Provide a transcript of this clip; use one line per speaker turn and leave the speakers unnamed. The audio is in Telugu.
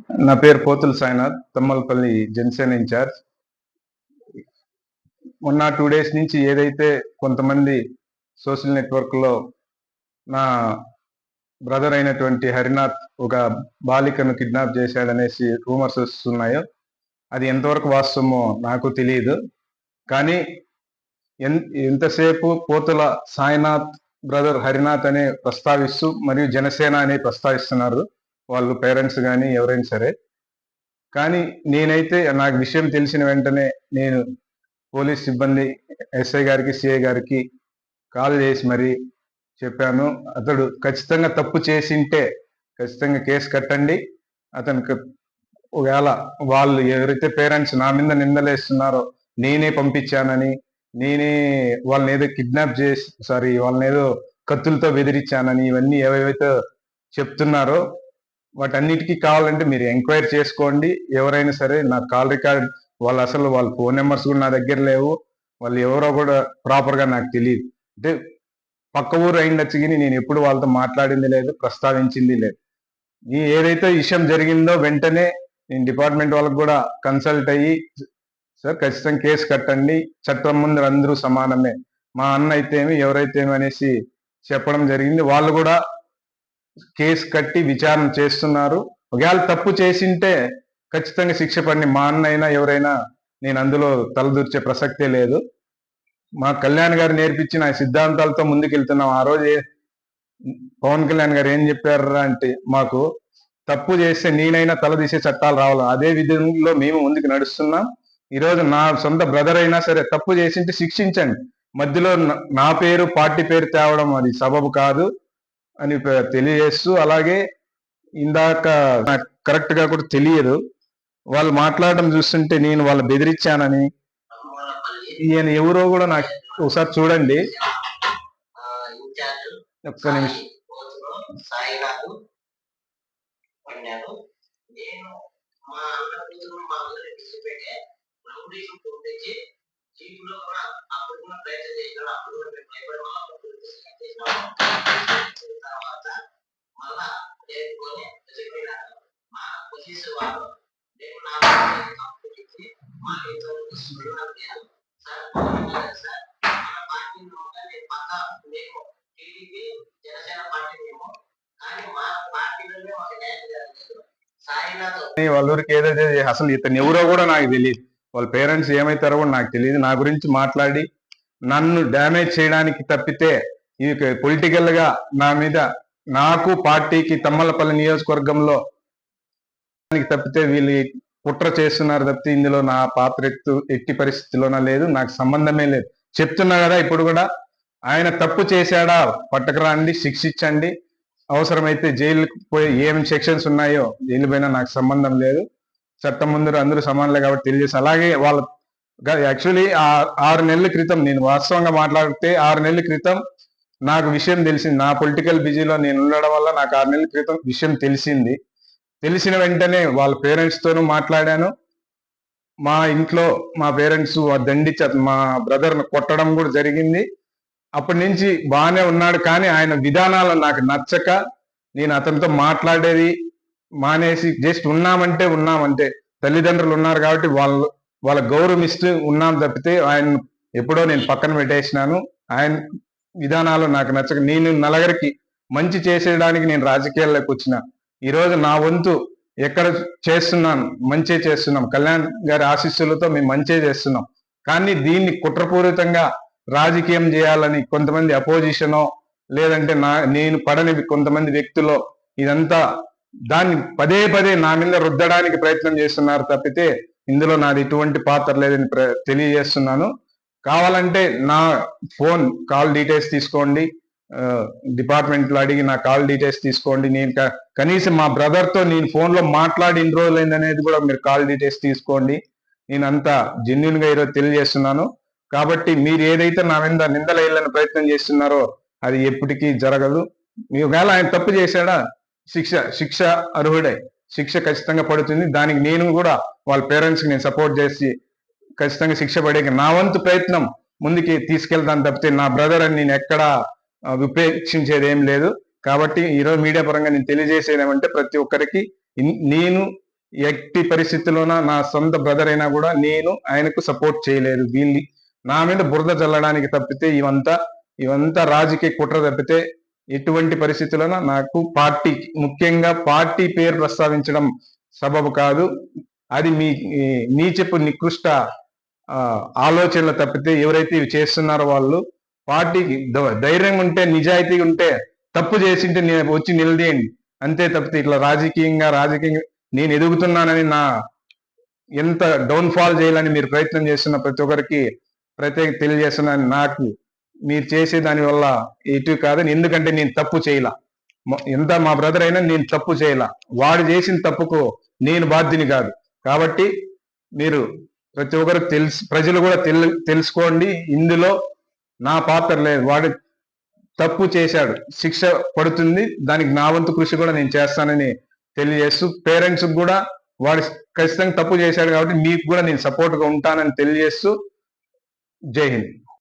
నా పేరు పోతుల సాయినాథ్, తమ్మలపల్లి జనసేన ఇన్ఛార్జ్. మొన్న 2 డేస్ నుంచి ఏదైతే కొంతమంది సోషల్ నెట్వర్క్లో నా బ్రదర్ అయినటువంటి హరినాథ్ ఒక బాలికను కిడ్నాప్ చేశాడనేసి రూమర్స్ వస్తున్నాయో, అది ఎంతవరకు వాస్తవమో నాకు తెలియదు. కానీ ఎంతసేపు పోతుల సాయినాథ్ బ్రదర్ హరినాథ్ అనే ప్రస్తావిస్తూ మరియు జనసేన అనే ప్రస్తావిస్తున్నారు వాళ్ళు, పేరెంట్స్ కానీ ఎవరైనా సరే. కానీ నేనైతే నాకు విషయం తెలిసిన వెంటనే నేను పోలీస్ సిబ్బంది ఎస్ఐ గారికి, సిఐ గారికి కాల్ చేసి మరి చెప్పాను. అతడు ఖచ్చితంగా తప్పు చేసింటే ఖచ్చితంగా కేసు కట్టండి. అతనికి ఒకవేళ వాళ్ళు ఎవరైతే పేరెంట్స్ నా మీద నిందలేస్తున్నారో, నేనే పంపించానని, నేనే వాళ్ళని ఏదో కిడ్నాప్ చేసి వాళ్ళని ఏదో కత్తులతో బెదిరించానని, ఇవన్నీ ఏవైతే చెప్తున్నారో వాటన్నిటికీ కావాలంటే మీరు ఎంక్వైరీ చేసుకోండి. ఎవరైనా సరే నా కాల్ రికార్డ్, వాళ్ళ ఫోన్ నెంబర్స్ కూడా నా దగ్గర లేవు. వాళ్ళు ఎవరో కూడా ప్రాపర్గా నాకు తెలియదు. అంటే పక్క ఊరు అయిండొచ్చు కానీ నేను ఎప్పుడు వాళ్ళతో మాట్లాడింది లేదు, ప్రస్తావించింది లేదు. ఈ ఏదైతే విషయం జరిగిందో వెంటనే నేను డిపార్ట్మెంట్ వాళ్ళకు కూడా కన్సల్ట్ అయ్యి, సార్ ఖచ్చితంగా కేసు కట్టండి, చట్టం ముందు అందరూ సమానమే, మా అన్న అయితే ఏమి ఎవరైతే ఏమి అనేసి చెప్పడం జరిగింది. వాళ్ళు కూడా కేసు కట్టి విచారణ చేస్తున్నారు. ఒకవేళ తప్పు చేసింటే ఖచ్చితంగా శిక్ష పడిన మా అన్న అయినా ఎవరైనా నేను అందులో తలదూర్చే ప్రసక్తే లేదు. మా కళ్యాణ్ గారు నేర్పించిన సిద్ధాంతాలతో ముందుకెళ్తున్నాం. ఆ రోజు పవన్ కళ్యాణ్ గారు ఏం చెప్పారా అంటే, మాకు తప్పు చేస్తే నేనైనా తలదీసే చట్టాలు రావాలి, అదే విధంలో మేము ముందుకు నడుస్తున్నాం. ఈరోజు నా సొంత బ్రదర్ అయినా సరే తప్పు చేసింటే శిక్షించండి, మధ్యలో నా పేరు పార్టీ పేరు తేవడం అది సబబు కాదు అని తెలియజేస్తూ, అలాగే ఇందాక నాకు కరెక్ట్ గా కూడా తెలియదు, వాళ్ళు మాట్లాడడం చూస్తుంటే నేను వాళ్ళు బెదిరించానని, ఈయన ఎవరో కూడా నాకు ఒకసారి చూడండి, ఒక్క నిమిషం. వాళ్ళ ఊరికి ఏదైతే అసలు ఇతను ఎవరో కూడా నాకు తెలియదు, వాళ్ళ పేరెంట్స్ ఏమైతారో కూడా నాకు తెలియదు. నా గురించి మాట్లాడి నన్ను డ్యామేజ్ చేయడానికి తప్పితే, ఇది పొలిటికల్ గా నా మీద, నాకు పార్టీకి తమ్మలపల్లి నియోజకవర్గంలో తప్పితే వీళ్ళు కుట్ర చేస్తున్నారు తప్పితే ఇందులో నా పాత్ర ఎట్టి పరిస్థితిలోనా లేదు, నాకు సంబంధమే లేదు. చెప్తున్నా కదా ఇప్పుడు కూడా, ఆయన తప్పు చేశాడా పట్టకరాండి, శిక్షించండి, అవసరమైతే జైలుకు పోయి ఏం సెక్షన్స్ ఉన్నాయో జైలు పైన నాకు సంబంధం లేదు, చట్టం ముందు అందరూ సమానులే కాబట్టి తెలియజేసి. అలాగే వాళ్ళ యాక్చువల్లీ 6 నెలల క్రితం, నేను వాస్తవంగా మాట్లాడితే 6 నెలల క్రితం నాకు విషయం తెలిసింది. నా పొలిటికల్ బిజీలో నేను ఉండడం వల్ల నాకు 6 నెలల క్రితం విషయం తెలిసింది. తెలిసిన వెంటనే వాళ్ళ పేరెంట్స్ తోనూ మాట్లాడాను. మా ఇంట్లో మా పేరెంట్స్ దండించి మా బ్రదర్ను కొట్టడం కూడా జరిగింది. అప్పటి నుంచి బాగానే ఉన్నాడు, కానీ ఆయన విధానాలు నాకు నచ్చక నేను అతనితో మాట్లాడేది మానేసి, జస్ట్ ఉన్నామంటే తల్లిదండ్రులు ఉన్నారు కాబట్టి వాళ్ళ గౌరవం ఇస్తూ ఉన్నాం తప్పితే ఆయన ఎప్పుడో నేను పక్కన పెట్టేసినాను. ఆయన విధానాలు నాకు నచ్చక నేను నలుగురికి మంచి చేసేయడానికి నేను రాజకీయాల్లోకి వచ్చిన. ఈరోజు నా వంతు ఎక్కడ చేస్తున్నాను, మంచి చేస్తున్నాం, కళ్యాణ్ గారి ఆశీస్సులతో మేము మంచి చేస్తున్నాం. కానీ దీన్ని కుట్రపూరితంగా రాజకీయం చేయాలని కొంతమంది అపోజిషనో, లేదంటే నేను పడని కొంతమంది వ్యక్తులు ఇదంతా దాన్ని పదే పదే నా మీద రుద్దడానికి ప్రయత్నం చేస్తున్నారు తప్పితే ఇందులో నాది ఎటువంటి పాత్ర లేదని తెలియజేస్తున్నాను. కావాలంటే నా ఫోన్ కాల్ డీటెయిల్స్ తీసుకోండి, డిపార్ట్మెంట్ లో అడిగి నా కాల్ డీటెయిల్స్ తీసుకోండి. నేను కనీసం మా బ్రదర్ తో నేను ఫోన్ లో మాట్లాడి ఇన్ని రోజులైంది అనేది కూడా మీరు కాల్ డీటెయిల్స్ తీసుకోండి. నేను అంతా జెన్యున్ గా ఈరోజు తెలియజేస్తున్నాను. కాబట్టి మీరు ఏదైతే నా మీద నిందలేయాలని ప్రయత్నం చేస్తున్నారో అది ఎప్పటికీ జరగదు. మీ ఒకవేళ ఆయన తప్పు చేశాడా, శిక్ష అర్హుడే, శిక్ష ఖచ్చితంగా పడుతుంది. దానికి నేను కూడా వాళ్ళ పేరెంట్స్ కి నేను సపోర్ట్ చేసి ఖచ్చితంగా శిక్ష పడే నా వంతు ప్రయత్నం ముందుకి తీసుకెళ్తాను తప్పితే నా బ్రదర్ అని నేను ఎక్కడా ఉపేక్షించేది ఏం లేదు. కాబట్టి ఈరోజు మీడియా పరంగా నేను తెలియజేసేది ఏమంటే, ప్రతి ఒక్కరికి నేను ఎట్టి పరిస్థితుల్లోన నా సొంత బ్రదర్ అయినా కూడా నేను ఆయనకు సపోర్ట్ చేయలేదు. వీళ్ళు నా మీద బురద చల్లడానికి తప్పితే ఇవంతా రాజకీయ కుట్ర తప్పితే ఎటువంటి పరిస్థితుల్లోన నాకు పార్టీ, ముఖ్యంగా పార్టీ పేరు ప్రస్తావించడం సబబు కాదు. అది మీ నీచపు నికృష్ట ఆలోచనలు తప్పితే ఎవరైతే ఇవి చేస్తున్నారో వాళ్ళు పార్టీకి ధైర్యం ఉంటే, నిజాయితీ ఉంటే, తప్పు చేసింటే నేను వచ్చి నిలదీయండి. అంతే తప్పితే ఇట్లా రాజకీయంగా నేను ఎదుగుతున్నానని ఎంత డౌన్ఫాల్ చేయాలని మీరు ప్రయత్నం చేస్తున్న ప్రతి ఒక్కరికి ప్రత్యేక తెలియజేస్తున్నాను. నాకు మీరు చేసే దాని వల్ల ఎటు కాదని, ఎందుకంటే నేను తప్పు చేయలా. ఎంత మా బ్రదర్ అయినా నేను తప్పు చేయలా. వాడు చేసిన తప్పుకు నేను బాధ్యుని కాదు. కాబట్టి మీరు ప్రతి ఒక్కరు ప్రజలు కూడా తెలుసుకోండి, ఇందులో నా పాత్ర లేదు. వాడు తప్పు చేశాడు, శిక్ష పడుతుంది, దానికి నా వంతు కృషి కూడా నేను చేస్తానని తెలియజేస్తూ, పేరెంట్స్ కూడా వాడు ఖచ్చితంగా తప్పు చేశాడు కాబట్టి మీకు కూడా నేను సపోర్ట్గా ఉంటానని తెలియజేస్తూ, జై హింద్.